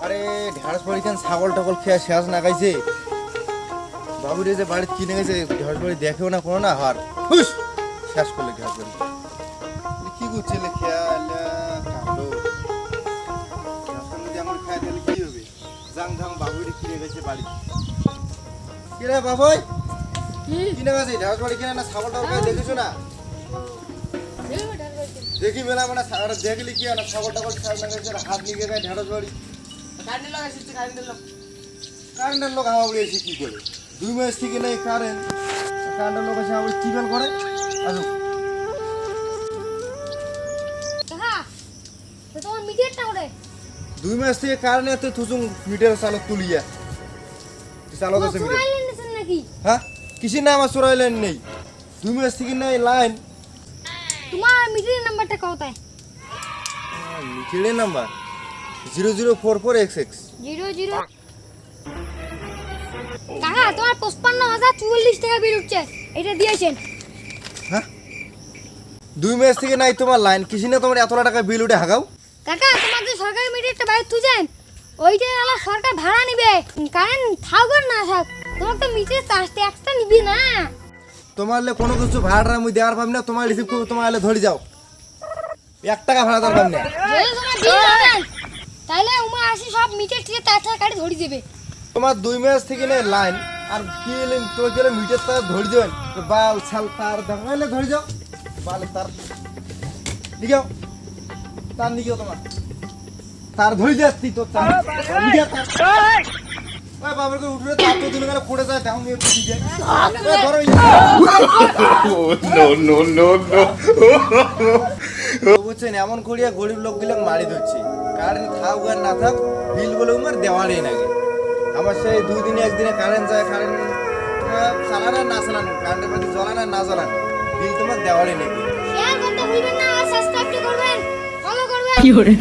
আরে ঢেঁড়স বাড়ি কেন ছাগল টাগল খেয়ে শেষ না গাইছে বাবুরে যে বাড়ি কিনে গেছে ঢেঁড়স বাড়ি দেখেও না কোনো না হার হুস শেষ করলে ঢেঁড়স বাড়ি কি করছে খেয়াল কালো যদি আমার খায় তাহলে কি হবে জাং ধাং বাবুরে কিনে গেছে বাড়ি কিরে বাবুই কিনে গেছে ঢেঁড়স বাড়ি কিনে না ছাগল টাগল খেয়ে দেখেছো না দেখি মেলা মানে দেখলি কি না ছাগল টাগল খেয়ে না গেছে হাত নিয়ে গেছে ঢেঁড়স বাড়ি কারেন্টের লোক হাওয়া উড়িয়েছে কি করে 2 মাস থেকে নেই কারেন্টের লোক এসে আবার কি বেল করে আসো তোমার মিটারটা ওরে 2 মাস থেকে কারেন্ট এত তুজুং মিটার চালক তুলিয়া চালক আছে মিটার নাকি হ্যাঁ কিসের নাম আমার চোরাই লাইন নেই 2 মাস থেকে নেই লাইন তোমার মিটারের নাম্বারটা কত মিটারের নাম্বার 0044XX 00 কাকা তোমার 55,044 টাকা বিল উঠছে এটা দিয়েছেন হ্যাঁ 2 মাস থেকে নাই তোমার লাইন কিসের না তোমার এত টাকা বিল উঠে হাগাও কাকা তোমার যে সরকারি মিটারটা বাইরে তুইছেন ওইটা আলা সরকার ভাড়া নিবে কারেন্ট থাকবে না থাক তোমার তো মিটার চার্জ ট্যাক্সটা নিবি না তোমারলে কোনো কিছু ভাড়া আমি দেওয়ার পাবি না তোমার রিসিভ করবো তোমার এলে ধরে যাও 1 টাকা ভাড়া দেওয়ার পাবি না যদি তোমার বিল দেন তাহলে উমা আসি সব মিটার থেকে টাকা কাটি ধরে দেবে তোমার 2 মাস থেকে নেই লাইন আর কি তোর গেলে মিটার তার ধরে দেবেন বাল ছাল তার দেখাইলে ধরে যাও বাল তার লিখাও তার লিখাও তোমার তার ধরে যাচ্ছি তোর তার লিখা তার ওই বাবার করে উঠে তার তো দিন গেলে পড়ে যায় ডাউন নিয়ে পুষি যায় ধরো বুঝছেন এমন করিয়া গরিব লোকগুলো মারি ধরছে কারেন্ট থাক আর না থাক বিল বলে উমার দেওয়ারই নাগে আমার সেই 2 দিনে 1 দিনে কারেন্ট যায় কারেন্ট চালানো না চালানো কারেন্টের বাড়ি জ্বলানো না জ্বলানো বিল তোমার দেওয়ারই নাকি শেয়ার করতে ভুলবেন না সাবস্ক্রাইব করবেন ফলো করবেন